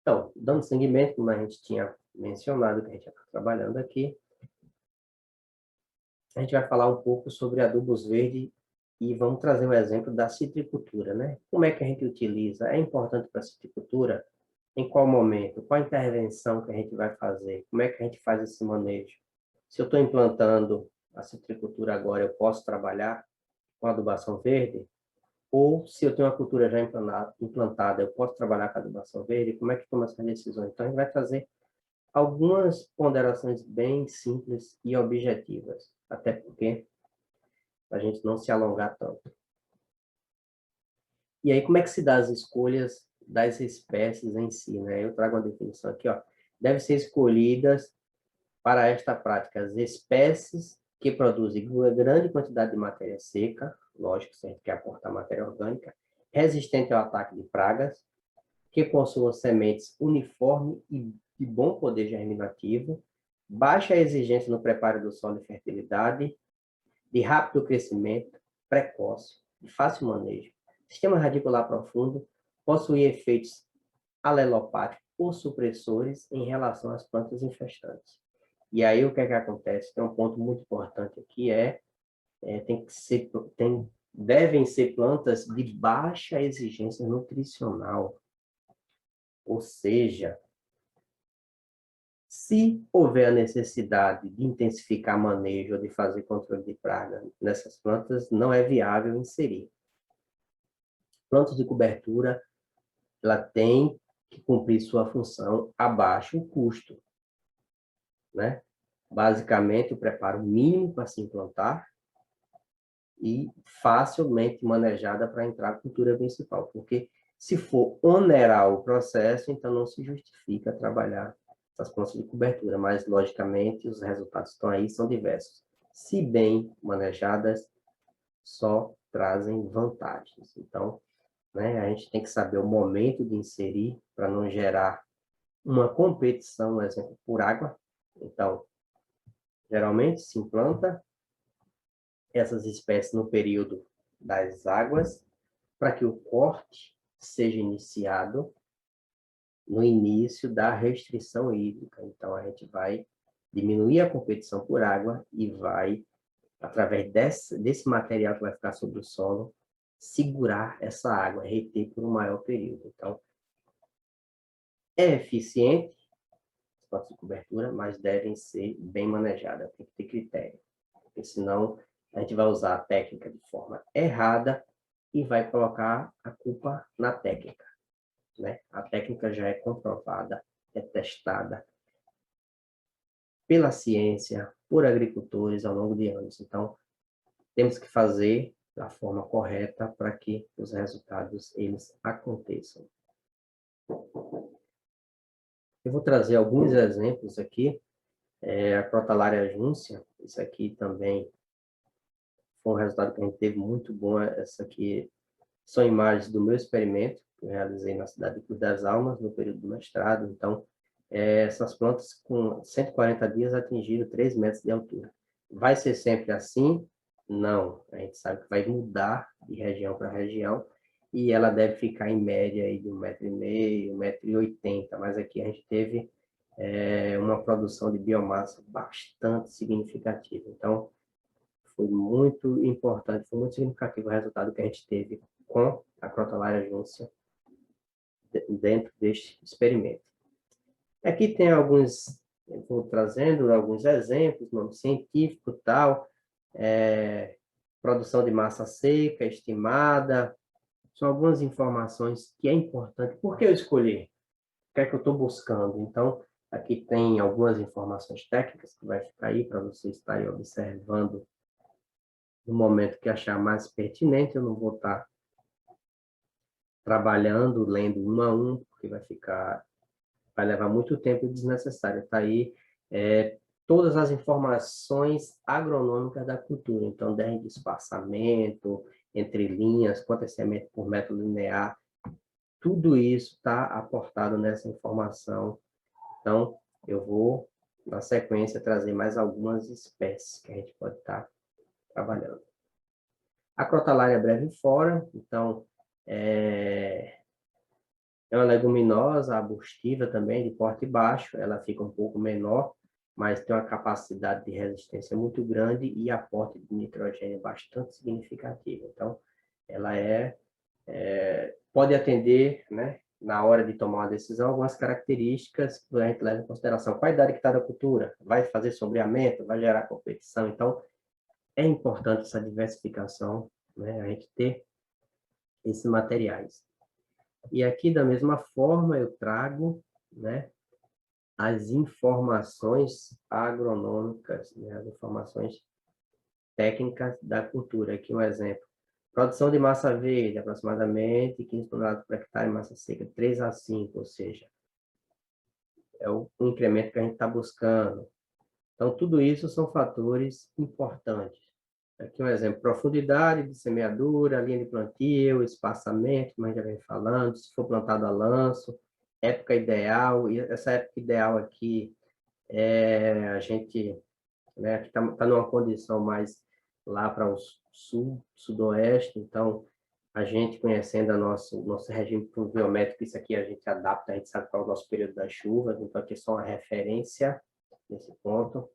Então, dando seguimento, como a gente tinha mencionado, que a gente já está trabalhando aqui, a gente vai falar um pouco sobre adubos verdes e vamos trazer o exemplo da citricultura, né? Como é que a gente utiliza? É importante para a citricultura? Em qual momento? Qual a intervenção que a gente vai fazer? Como é que a gente faz esse manejo? Se eu estou implantando a citricultura agora, eu posso trabalhar com adubação verde? Ou se eu tenho uma cultura já implantada, eu posso trabalhar com adubação verde? Como é que toma essas decisões? Então, a gente vai trazer algumas ponderações bem simples e objetivas, até porque a gente não se alongar tanto. E aí, como é que se dá as escolhas das espécies em si, né? Eu trago uma definição aqui, ó. Deve ser escolhidas para esta prática as espécies que produzem uma grande quantidade de matéria seca, lógico, se a gente quer aportar matéria orgânica, resistente ao ataque de pragas, que possuam sementes uniformes e de bom poder germinativo, baixa exigência no preparo do solo e fertilidade, de rápido crescimento, precoce, de fácil manejo, sistema radicular profundo, possui efeitos alelopáticos ou supressores em relação às plantas infestantes. E aí o que é que acontece? Tem um ponto muito importante aqui, devem ser plantas de baixa exigência nutricional, ou seja, se houver a necessidade de intensificar manejo ou de fazer controle de praga nessas plantas, não é viável inserir. Plantas de cobertura, ela tem que cumprir sua função a baixo custo, né? Basicamente, o preparo mínimo para se implantar e facilmente manejada para entrar a cultura principal, porque se for onerar o processo, então não se justifica trabalhar essas plantas de cobertura, mas, logicamente, os resultados estão aí, são diversos. Se bem manejadas, só trazem vantagens. Então, né, a gente tem que saber o momento de inserir para não gerar uma competição, por exemplo, por água. Então, geralmente se implanta essas espécies no período das águas, para que o corte seja iniciado no início da restrição hídrica. Então, a gente vai diminuir a competição por água e vai, através desse material que vai ficar sobre o solo, segurar essa água, reter por um maior período. Então, é eficiente as plantas de cobertura, mas devem ser bem manejadas, tem que ter critério, porque senão a gente vai usar a técnica de forma errada e vai colocar a culpa na técnica, né? A técnica já é comprovada, é testada pela ciência, por agricultores ao longo de anos. Então, temos que fazer da forma correta para que os resultados eles aconteçam. Eu vou trazer alguns exemplos aqui. A Crotalaria juncia, isso aqui também foi um resultado que a gente teve muito bom. Essa aqui são imagens do meu experimento, que eu realizei na cidade de Cruz das Almas, no período do mestrado. Então, essas plantas com 140 dias atingiram 3 metros de altura. Vai ser sempre assim? Não. A gente sabe que vai mudar de região para região e ela deve ficar em média aí de 1,5 m, 1,80 m, mas aqui a gente teve uma produção de biomassa bastante significativa. Então, foi muito importante, foi muito significativo o resultado que a gente teve com a Crotalaria juncia dentro deste experimento. Aqui tem alguns, eu vou trazendo alguns exemplos, nome científico e tal, produção de massa seca estimada, são algumas informações que é importante. Por que eu escolhi? O que é que eu estou buscando? Então, aqui tem algumas informações técnicas que vai ficar aí para vocês estarem observando no momento que achar mais pertinente. Eu não vou estar trabalhando, lendo um a um, porque vai levar muito tempo desnecessário. Está aí todas as informações agronômicas da cultura. Então, desde espaçamento, entre linhas, quantas sementes por metro linear, tudo isso está aportado nessa informação. Então, eu vou, na sequência, trazer mais algumas espécies que a gente pode estar trabalhando. A Crotalaria brevifora, então, É uma leguminosa, arbustiva também, de porte baixo, ela fica um pouco menor, mas tem uma capacidade de resistência muito grande e aporte de nitrogênio bastante significativo. Então, ela pode atender, né, na hora de tomar uma decisão, algumas características que a gente leva em consideração. Qual a idade que está da cultura? Vai fazer sombreamento? Vai gerar competição? Então, é importante essa diversificação, né, a gente ter esses materiais. E aqui, da mesma forma, eu trago, né, as informações agronômicas, né, as informações técnicas da cultura. Aqui um exemplo. Produção de massa verde, aproximadamente 15 toneladas por hectare, massa seca 3 a 5, ou seja, é o incremento que a gente está buscando. Então, tudo isso são fatores importantes. Aqui um exemplo, profundidade de semeadura, linha de plantio, espaçamento, como a gente já vem falando, se for plantado a lanço, época ideal, e essa época ideal aqui, a gente, né, está numa condição mais lá para o sul, sudoeste, então, a gente conhecendo nosso regime pluviométrico, isso aqui a gente adapta, a gente sabe qual é o nosso período das chuvas, então aqui é só uma referência nesse ponto.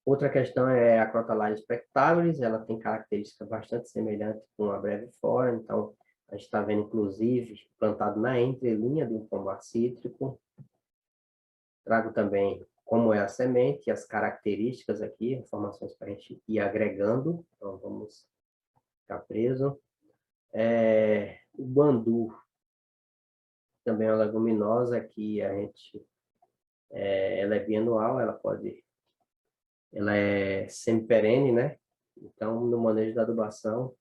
Outra questão é a Crotalaria spectabilis, ela tem características bastante semelhantes com a brevifora, então a gente está vendo, inclusive, plantado na entrelinha de um pomar cítrico. Trago também como é a semente, as características aqui, informações para a gente ir agregando, então vamos ficar preso. O bandu também é uma leguminosa que a gente, ela é bianual, ela é semiperene, né? Então, no manejo da adubação,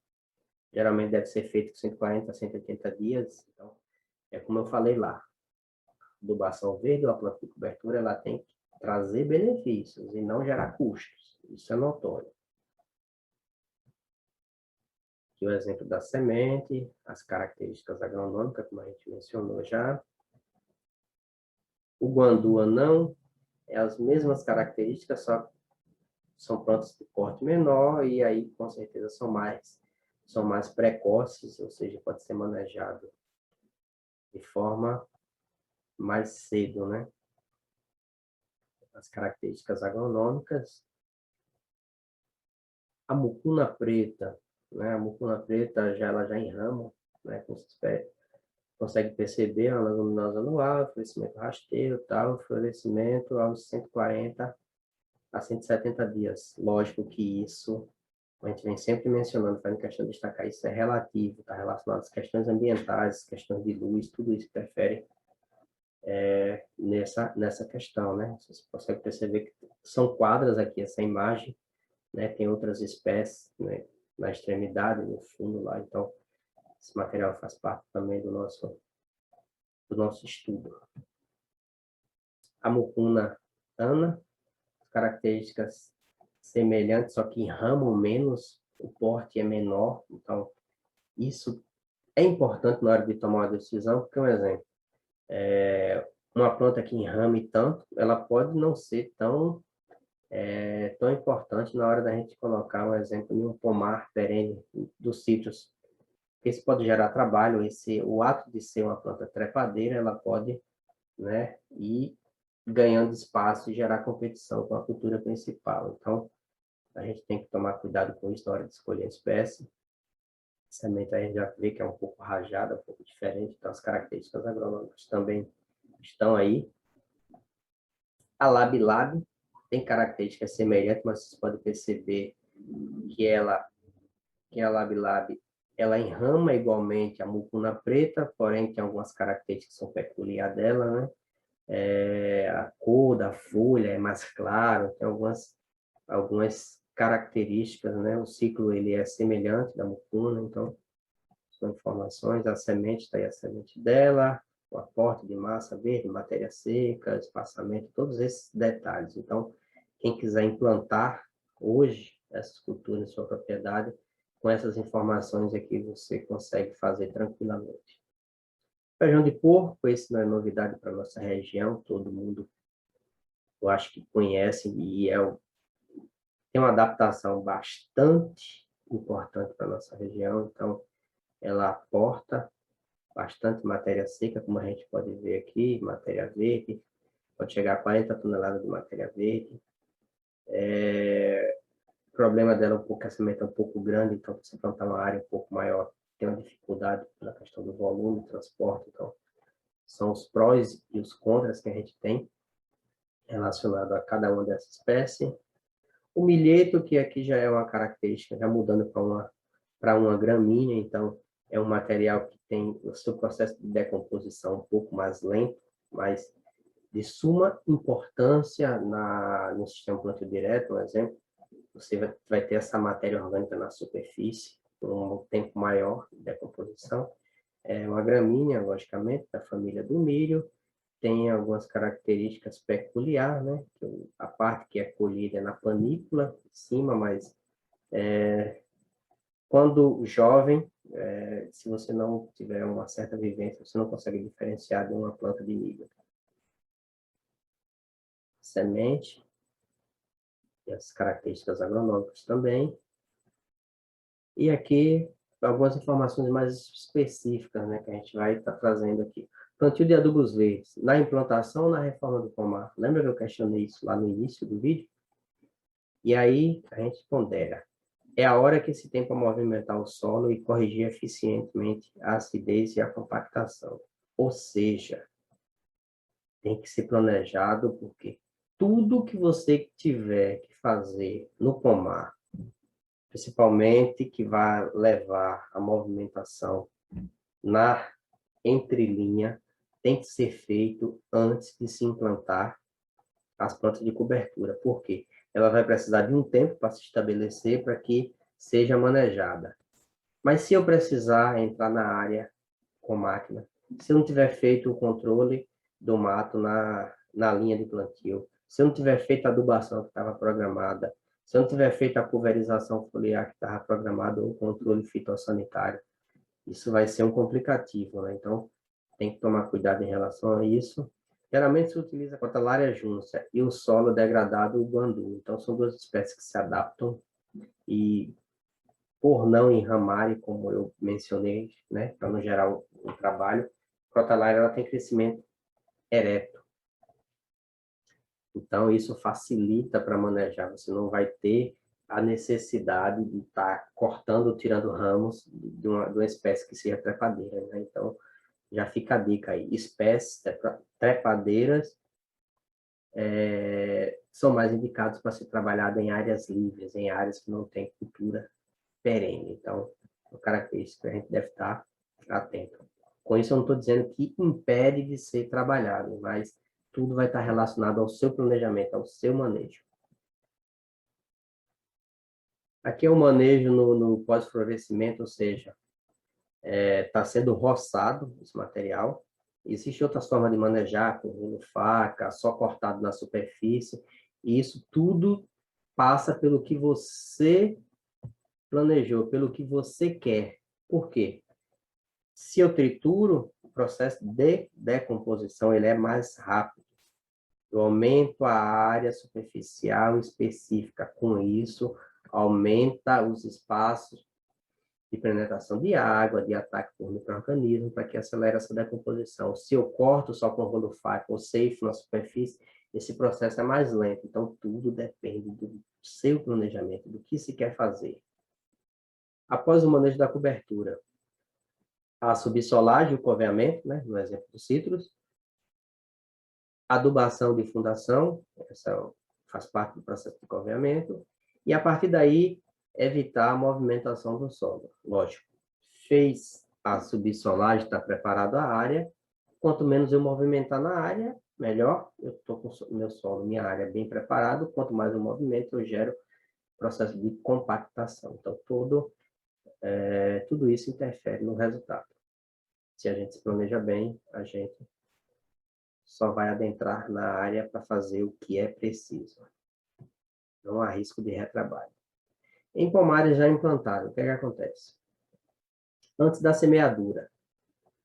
geralmente deve ser feito com 140 a 180 dias. Então, é como eu falei lá, adubação verde, a planta de cobertura, ela tem que trazer benefícios e não gerar custos. Isso é notório. Aqui o exemplo da semente, as características agronômicas, como a gente mencionou já. O guandu anão é as mesmas características, só são plantas de porte menor e aí com certeza são mais precoces, ou seja, pode ser manejado de forma mais cedo, né? As características agronômicas. A mucuna preta, né? A mucuna preta ela já enrama, né? Como você consegue perceber, é uma leguminosa anual, florescimento rasteiro, tal, florescimento aos 140 a 170 dias. Lógico que isso, a gente vem sempre mencionando, fazendo questão de destacar, isso é relativo, está relacionado às questões ambientais, questões de luz, tudo isso interfere nessa questão, né? Você consegue perceber que são quadras aqui, essa imagem, né? Tem outras espécies, né? Na extremidade, no fundo lá, então esse material faz parte também do nosso estudo. A mucuna ana, características semelhantes, só que enramam menos, o porte é menor, então isso é importante na hora de tomar uma decisão, porque, um exemplo, uma planta que enrame tanto, ela pode não ser tão importante na hora da gente colocar, um exemplo, em um pomar perene dos sítios. Isso pode gerar trabalho, o ato de ser uma planta trepadeira, ela pode, né, ir ganhando espaço e gerar competição com a cultura principal. Então, a gente tem que tomar cuidado com isso na hora de escolher a espécie. A semente a gente já vê que é um pouco rajada, um pouco diferente, então as características agronômicas também estão aí. A Lab tem características semelhantes, mas vocês podem perceber que a Lab ela enrama igualmente a mucuna preta, porém tem algumas características que são peculiares dela, né? A cor da folha é mais clara, tem algumas características, né? O ciclo ele é semelhante da mucuna, então são informações. A semente está aí, a semente dela, o aporte de massa verde, matéria seca, espaçamento, todos esses detalhes. Então, quem quiser implantar hoje essas culturas em sua propriedade, com essas informações aqui você consegue fazer tranquilamente. Feijão de porco, esse não é novidade para a nossa região, todo mundo, eu acho que conhece e tem uma adaptação bastante importante para a nossa região, então ela aporta bastante matéria seca, como a gente pode ver aqui, matéria verde, pode chegar a 40 toneladas de matéria verde. O problema dela é um pouco, que a semente é um pouco grande, então você plantar uma área um pouco maior, tem uma dificuldade pela questão do volume, transporte, então são os prós e os contras que a gente tem relacionado a cada uma dessas espécies. O milheto, que aqui já é uma característica, já mudando para uma gramínea, então é um material que tem o seu processo de decomposição um pouco mais lento, mas de suma importância no sistema plantio direto, por exemplo. Você vai ter essa matéria orgânica na superfície, por um tempo maior de decomposição. É uma gramínea, logicamente, da família do milho, tem algumas características peculiares, né? A parte que é colhida é na panícula, em cima, mas quando jovem, se você não tiver uma certa vivência, você não consegue diferenciar de uma planta de milho. Semente, e as características agronômicas também. E aqui, algumas informações mais específicas, né, que a gente vai estar trazendo aqui. Plantio de adubos verdes, na implantação ou na reforma do pomar? Lembra que eu questionei isso lá no início do vídeo? E aí, a gente pondera. É a hora que se tem para movimentar o solo e corrigir eficientemente a acidez e a compactação. Ou seja, tem que ser planejado, porque tudo que você tiver que fazer no pomar, principalmente que vai levar a movimentação na entrelinha, tem que ser feito antes de se implantar as plantas de cobertura. Por quê? Ela vai precisar de um tempo para se estabelecer para que seja manejada. Mas se eu precisar entrar na área com máquina, se eu não tiver feito o controle do mato na linha de plantio, se eu não tiver feito a adubação que estava programada, se eu não tiver feito a pulverização foliar que estava programada ou o controle fitossanitário, isso vai ser um complicativo, né? Então, tem que tomar cuidado em relação a isso. Geralmente se utiliza a Crotalaria juncia e o solo degradado, o guandu. Então, são duas espécies que se adaptam e, por não enramarem, como eu mencionei, né, para não gerar um trabalho, a Crotalaria ela tem crescimento ereto. Então, isso facilita para manejar. Você não vai ter a necessidade de estar cortando, tirando ramos de uma espécie que seja trepadeira, né? Então, já fica a dica aí. Espécies trepadeiras são mais indicados para ser trabalhado em áreas livres, em áreas que não tem cultura perene. Então, é uma característica que a gente deve estar atento. Com isso, eu não estou dizendo que impede de ser trabalhado, mas tudo vai estar relacionado ao seu planejamento, ao seu manejo. Aqui é o manejo no pós-florescimento, ou seja, está sendo roçado esse material. Existem outras formas de manejar, com rolo, faca, só cortado na superfície. E isso tudo passa pelo que você planejou, pelo que você quer. Por quê? Se eu trituro, o processo de decomposição ele é mais rápido. Eu aumento a área superficial específica. Com isso, aumenta os espaços de penetração de água, de ataque por micro-organismo, para que acelere essa decomposição. Se eu corto só com rolo faca ou ceifo na superfície, esse processo é mais lento. Então, tudo depende do seu planejamento, do que se quer fazer. Após o manejo da cobertura, a subsolagem, o coveamento, né, no exemplo dos citros, adubação de fundação, essa faz parte do processo de coveamento, e a partir daí, evitar a movimentação do solo. Lógico, fez a subsolagem, está preparado a área, quanto menos eu movimentar na área, melhor. Eu estou com o meu solo, minha área bem preparado, quanto mais eu movimento, eu gero processo de compactação. Então, tudo isso interfere no resultado. Se a gente se planeja bem, a gente só vai adentrar na área para fazer o que é preciso. Não há risco de retrabalho. Em pomares já implantados, o que acontece? Antes da semeadura,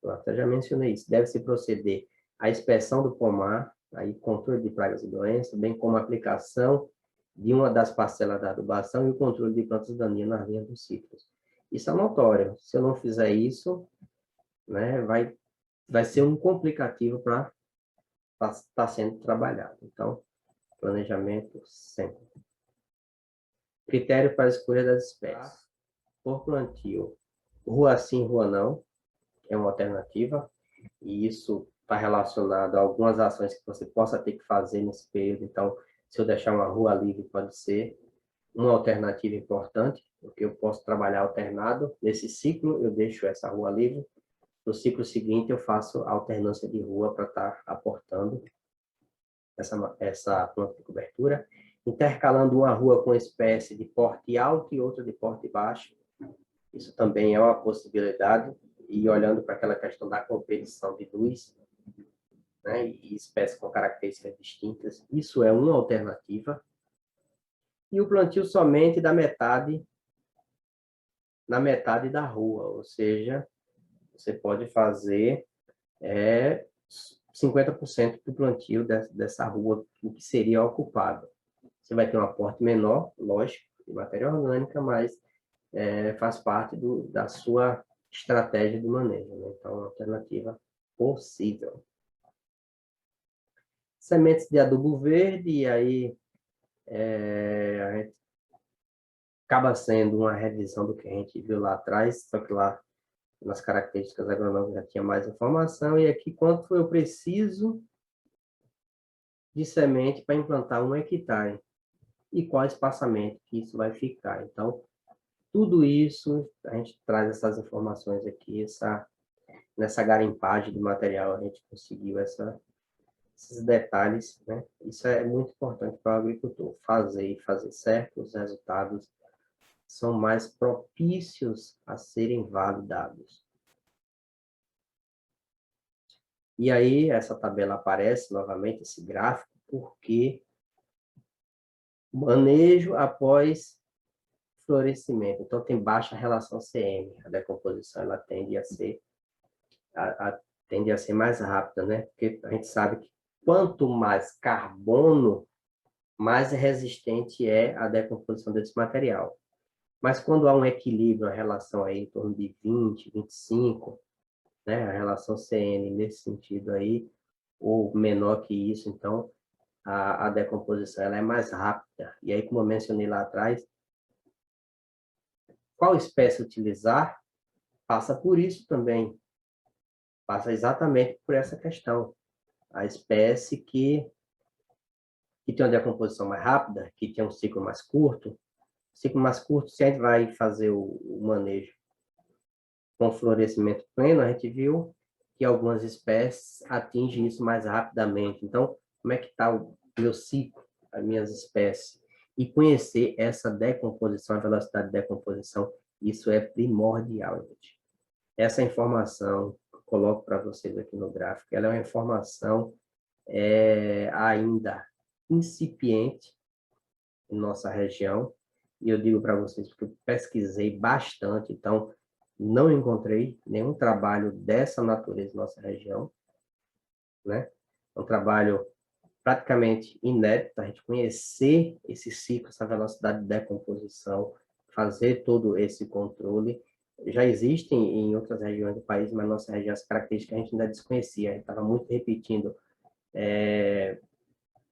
eu já mencionei isso, deve-se proceder à inspeção do pomar, aí controle de pragas e doenças, bem como a aplicação de uma das parcelas da adubação e o controle de plantas daninhas nas linhas dos ciclos. Isso é notório. Se eu não fizer isso, né, vai ser um complicativo para estar sendo trabalhado. Então, planejamento sempre. Critério para a escolha das espécies. Por plantio, rua sim, rua não, é uma alternativa, e isso está relacionado a algumas ações que você possa ter que fazer nesse período. Então, se eu deixar uma rua livre, pode ser uma alternativa importante, porque eu posso trabalhar alternado. Nesse ciclo, eu deixo essa rua livre. No ciclo seguinte, eu faço alternância de rua para estar aportando essa planta de cobertura, intercalando uma rua com espécie de porte alto e outra de porte baixo. Isso também é uma possibilidade. E olhando para aquela questão da competição de luz, né, e espécies com características distintas, isso é uma alternativa. E o plantio somente da metade, na metade da rua, ou seja, você pode fazer 50% do plantio dessa rua, o que seria ocupado. Você vai ter um aporte menor, lógico, de matéria orgânica, mas faz parte da sua estratégia de manejo, né? Então, é uma alternativa possível. Sementes de adubo verde, e aí a gente acaba sendo uma revisão do que a gente viu lá atrás, só que lá nas características agronômicas já tinha mais informação, e aqui quanto eu preciso de semente para implantar 1 hectare, e qual espaçamento que isso vai ficar. Então, tudo isso, a gente traz essas informações aqui, nessa garimpagem de material, a gente conseguiu esses detalhes, né? Isso é muito importante para o agricultor, fazer e fazer certo, os resultados são mais propícios a serem validados. E aí, essa tabela aparece novamente, esse gráfico, porque manejo após florescimento. Então, tem baixa relação CM. A decomposição ela tende a ser mais rápida, né? Porque a gente sabe que quanto mais carbono, mais resistente é a decomposição desse material. Mas quando há um equilíbrio, a relação aí em torno de 20, 25, né? A relação CN nesse sentido aí, ou menor que isso, então a decomposição ela é mais rápida. E aí, como eu mencionei lá atrás, qual espécie utilizar passa por isso também. Passa exatamente por essa questão. A espécie que tem uma decomposição mais rápida, que tem um ciclo mais curto, se a gente vai fazer o manejo com florescimento pleno, a gente viu que algumas espécies atingem isso mais rapidamente. Então, como é que está o meu ciclo, as minhas espécies? E conhecer essa decomposição, a velocidade de decomposição, isso é primordial, gente. Essa informação que eu coloco para vocês aqui no gráfico, ela é uma informação ainda incipiente em nossa região, e eu digo para vocês porque eu pesquisei bastante, então não encontrei nenhum trabalho dessa natureza em nossa região, né? É um trabalho praticamente inédito, a gente conhecer esse ciclo, essa velocidade de decomposição, fazer todo esse controle. Já existem em outras regiões do país, mas nossa região, as características a gente ainda desconhecia, a gente estava muito repetindo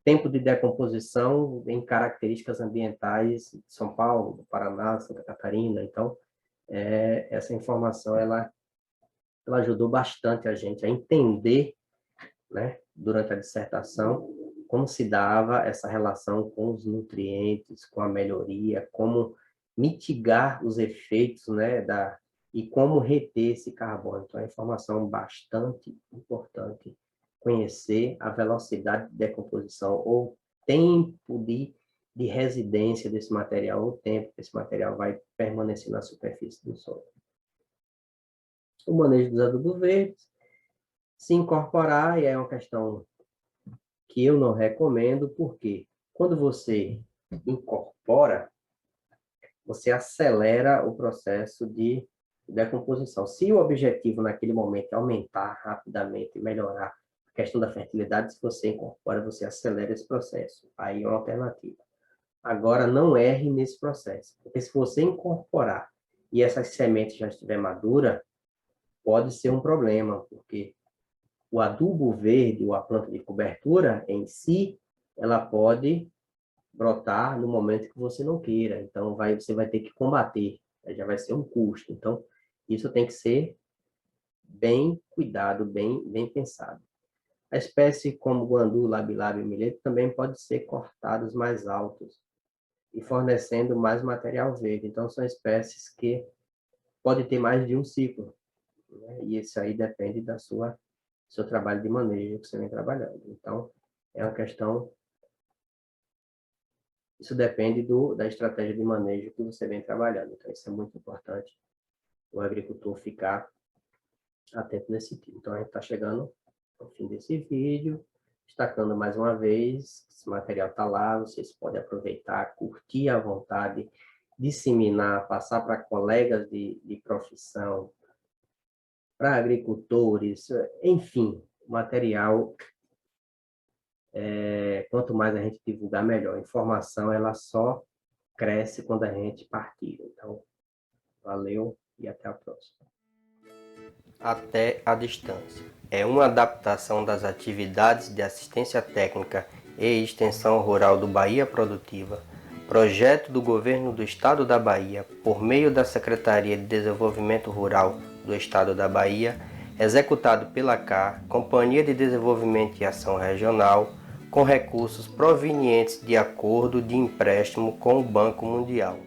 tempo de decomposição em características ambientais de São Paulo, do Paraná, Santa Catarina. Então, essa informação ela ajudou bastante a gente a entender, né, durante a dissertação, como se dava essa relação com os nutrientes, com a melhoria, como mitigar os efeitos, né, e como reter esse carbono. Então, é uma informação bastante importante conhecer a velocidade de decomposição ou tempo de residência desse material, o tempo que esse material vai permanecer na superfície do solo. O manejo dos adubos verdes, se incorporar, e é uma questão que eu não recomendo, porque quando você incorpora, você acelera o processo de decomposição. Se o objetivo naquele momento é aumentar rapidamente e melhorar a questão da fertilidade, se você incorpora, você acelera esse processo. Aí é uma alternativa. Agora, não erre nesse processo, porque se você incorporar e essas sementes já estiver madura, pode ser um problema, porque o adubo verde ou a planta de cobertura em si, ela pode brotar no momento que você não queira. Então, você vai ter que combater, já vai ser um custo. Então, isso tem que ser bem cuidado, bem pensado. A espécie como guandu, labi-labi e milheto também pode ser cortados mais altos e fornecendo mais material verde. Então, são espécies que podem ter mais de um ciclo, né? E isso aí depende do seu trabalho de manejo que você vem trabalhando. Então, é uma questão. Isso depende da estratégia de manejo que você vem trabalhando. Então, isso é muito importante o agricultor ficar atento nesse sentido. Então, a gente está chegando ao fim desse vídeo, destacando mais uma vez, esse material está lá, vocês podem aproveitar, curtir à vontade, disseminar, passar para colegas de profissão, para agricultores, enfim, o material, quanto mais a gente divulgar, melhor. A informação, ela só cresce quando a gente partilha. Então, valeu e até a próxima. Até a distância. É uma adaptação das atividades de assistência técnica e extensão rural do Bahia Produtiva, projeto do Governo do Estado da Bahia, por meio da Secretaria de Desenvolvimento Rural do Estado da Bahia, executado pela CAR, Companhia de Desenvolvimento e Ação Regional, com recursos provenientes de acordo de empréstimo com o Banco Mundial.